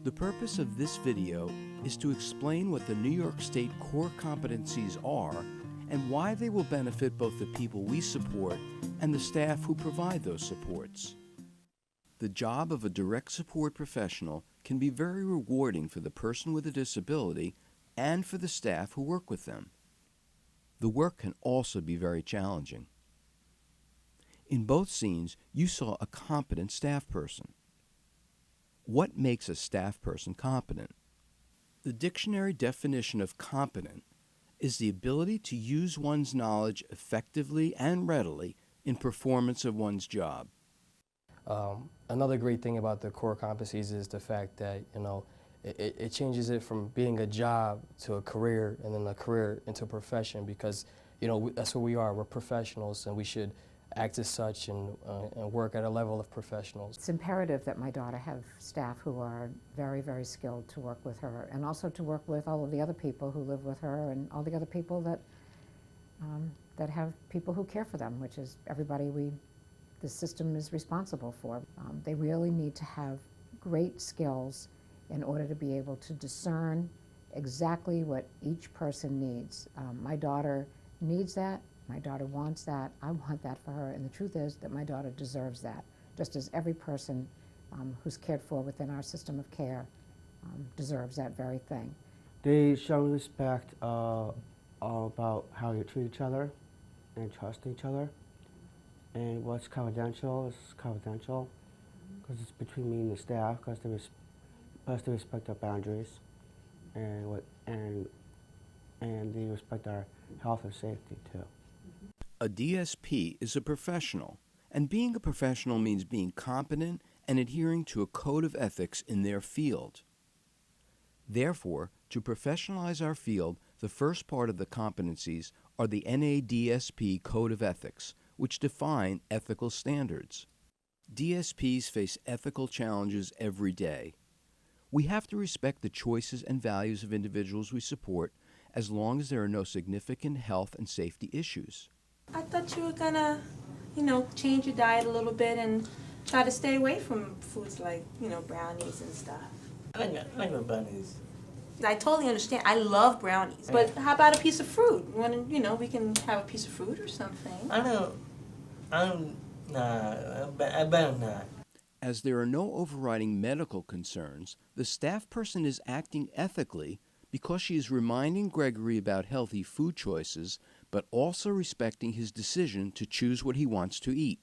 The purpose of this video is to explain what the New York State Core Competencies are and why they will benefit both the people we support and the staff who provide those supports. The job of a direct support professional can be very rewarding for the person with a disability and for the staff who work with them. The work can also be very challenging. In both scenes, you saw a competent staff person. What makes a staff person competent? The dictionary definition of competent is the ability to use one's knowledge effectively and readily in performance of one's job. Another great thing about the core competencies is the fact that, it changes it from being a job to a career, and then a career into a profession, because, that's what we are. We're professionals, and we should act as such and work at a level of professionals. It's imperative that my daughter have staff who are very, very skilled to work with her, and also to work with all of the other people who live with her and all the other people that have people who care for them, which is everybody the system is responsible for. They really need to have great skills in order to be able to discern exactly what each person needs. My daughter needs that. My daughter wants that. I want that for her. And the truth is that my daughter deserves that, just as every person who's cared for within our system of care deserves that very thing. They show respect about how you treat each other and trust each other. And what's confidential is confidential, because it's between me and the staff, because they respect our boundaries and they respect our health and safety too. A DSP is a professional, and being a professional means being competent and adhering to a code of ethics in their field. Therefore, to professionalize our field, the first part of the competencies are the NADSP Code of Ethics, which define ethical standards. DSPs face ethical challenges every day. We have to respect the choices and values of individuals we support as long as there are no significant health and safety issues. I thought you were gonna, change your diet a little bit and try to stay away from foods like, brownies and stuff. I know brownies. I totally understand. I love brownies. But how about a piece of fruit? We can have a piece of fruit or something. I better not. As there are no overriding medical concerns, the staff person is acting ethically because she is reminding Gregory about healthy food choices, but also respecting his decision to choose what he wants to eat.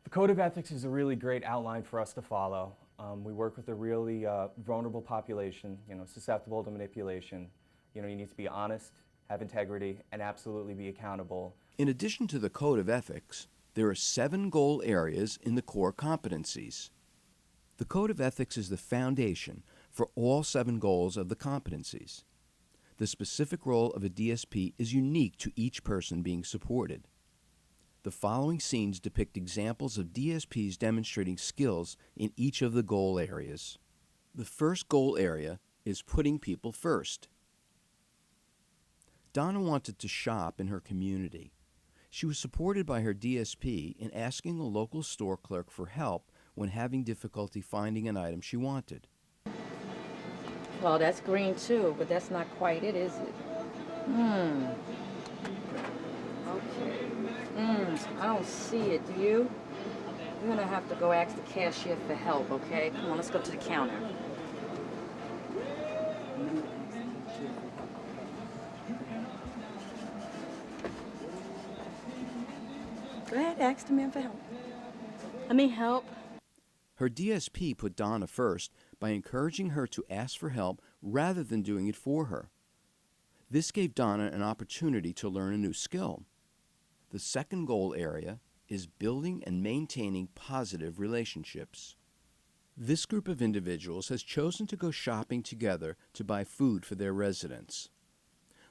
The Code of Ethics is a really great outline for us to follow. We work with a really vulnerable population, susceptible to manipulation. You need to be honest, have integrity, and absolutely be accountable. In addition to the Code of Ethics, there are 7 goal areas in the core competencies. The Code of Ethics is the foundation for all 7 goals of the competencies. The specific role of a DSP is unique to each person being supported. The following scenes depict examples of DSPs demonstrating skills in each of the goal areas. The first goal area is putting people first. Donna wanted to shop in her community. She was supported by her DSP in asking a local store clerk for help when having difficulty finding an item she wanted. Well, that's green too, but that's not quite it, is it? Okay. I don't see it, do you? You're gonna have to go ask the cashier for help, okay? Come on, let's go to the counter. Go ahead, ask the man for help. Let me help. Her DSP put Donna first by encouraging her to ask for help rather than doing it for her. This gave Donna an opportunity to learn a new skill. The second goal area is building and maintaining positive relationships. This group of individuals has chosen to go shopping together to buy food for their residents.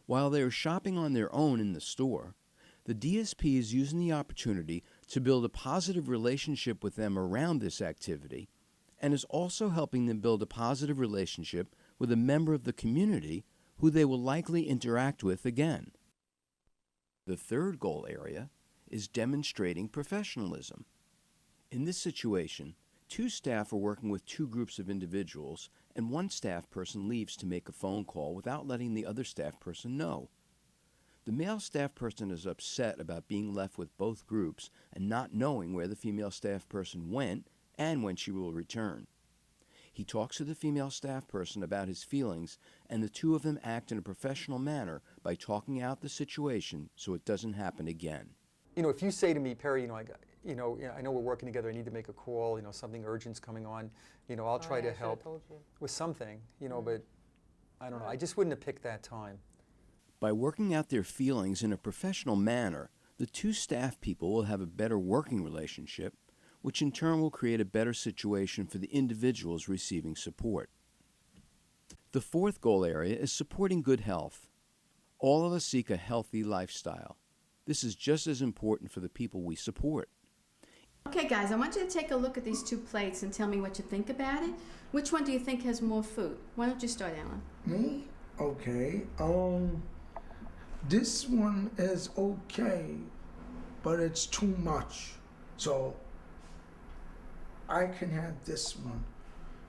While they are shopping on their own in the store, the DSP is using the opportunity to build a positive relationship with them around this activity and is also helping them build a positive relationship with a member of the community who they will likely interact with again. The third goal area is demonstrating professionalism. In this situation, two staff are working with two groups of individuals, and one staff person leaves to make a phone call without letting the other staff person know. The male staff person is upset about being left with both groups and not knowing where the female staff person went and when she will return. He talks to the female staff person about his feelings, and the two of them act in a professional manner by talking out the situation so it doesn't happen again. You know, if you say to me, Perry, I know we're working together, I need to make a call, something urgent's coming on, I'll try to help with something, but I don't know, I just wouldn't have picked that time. By working out their feelings in a professional manner, the two staff people will have a better working relationship, which in turn will create a better situation for the individuals receiving support. The fourth goal area is supporting good health. All of us seek a healthy lifestyle. This is just as important for the people we support. Okay guys, I want you to take a look at these two plates and tell me what you think about it. Which one do you think has more food? Why don't you start, Alan? Me? Okay. This one is okay, but it's too much. So I can have this one,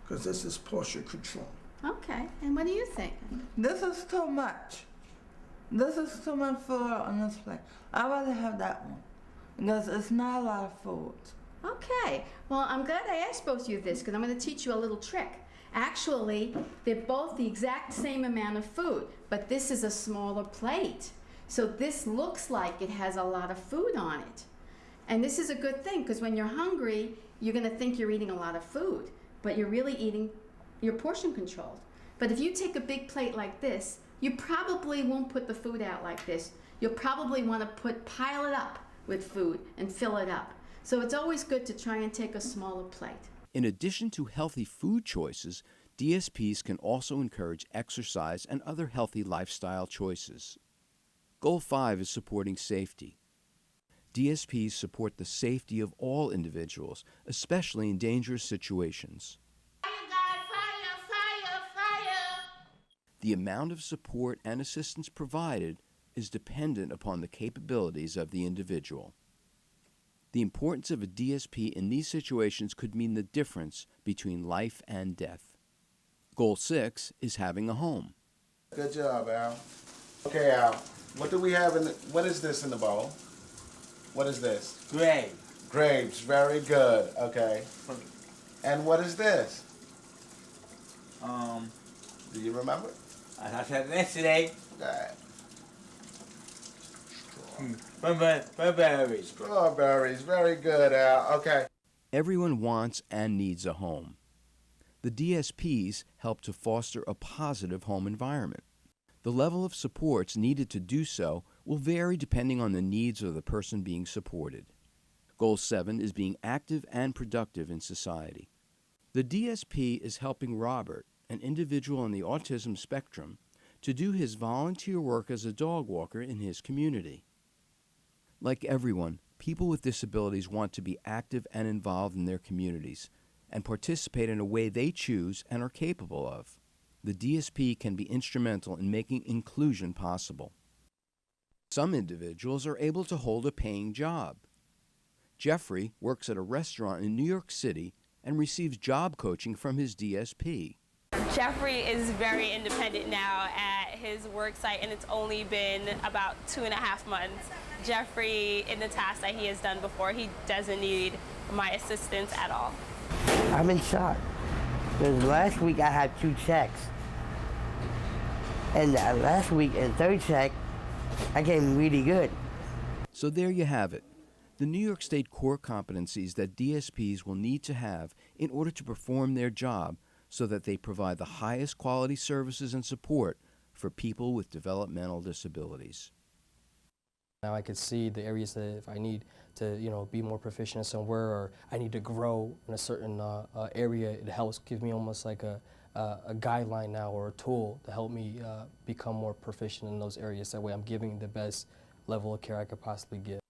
because this is portion control. Okay, and what do you think? This is too much. This is too much food on this plate. I'd rather have that one, because it's not a lot of food. Okay, well I'm glad I asked both of you this, because I'm going to teach you a little trick. Actually, they're both the exact same amount of food, but this is a smaller plate. So this looks like it has a lot of food on it. And this is a good thing, because when you're hungry, you're going to think you're eating a lot of food, but you're really eating your portion controlled. But if you take a big plate like this, you probably won't put the food out like this. You'll probably want to pile it up with food and fill it up. So it's always good to try and take a smaller plate. In addition to healthy food choices, DSPs can also encourage exercise and other healthy lifestyle choices. Goal 5 is supporting safety. DSPs support the safety of all individuals, especially in dangerous situations. Fire, fire, fire! The amount of support and assistance provided is dependent upon the capabilities of the individual. The importance of a DSP in these situations could mean the difference between life and death. Goal 6 is having a home. Good job, Al. Okay, Al, what do we have what is this in the bowl? What is this? Great. Grapes, very good, okay. And what is this? Do you remember? I said yesterday. Okay. Strawberries. Strawberries, very good, Al, okay. Everyone wants and needs a home. The DSPs help to foster a positive home environment. The level of supports needed to do so will vary depending on the needs of the person being supported. Goal 7 is being active and productive in society. The DSP is helping Robert, an individual on the autism spectrum, to do his volunteer work as a dog walker in his community. Like everyone, people with disabilities want to be active and involved in their communities and participate in a way they choose and are capable of. The DSP can be instrumental in making inclusion possible. Some individuals are able to hold a paying job. Jeffrey works at a restaurant in New York City and receives job coaching from his DSP. Jeffrey is very independent now at his work site, and it's only been about 2.5 months. Jeffrey, in the tasks that he has done before, he doesn't need my assistance at all. I'm in shock, because last week I had 2 checks. And last week, in 3rd check, I came really good. So there you have it. The New York State core competencies that DSPs will need to have in order to perform their job so that they provide the highest quality services and support for people with developmental disabilities. Now I could see the areas that if I need to, be more proficient somewhere, or I need to grow in a certain area, it helps give me almost like a guideline now, or a tool to help me become more proficient in those areas. That way I'm giving the best level of care I could possibly give.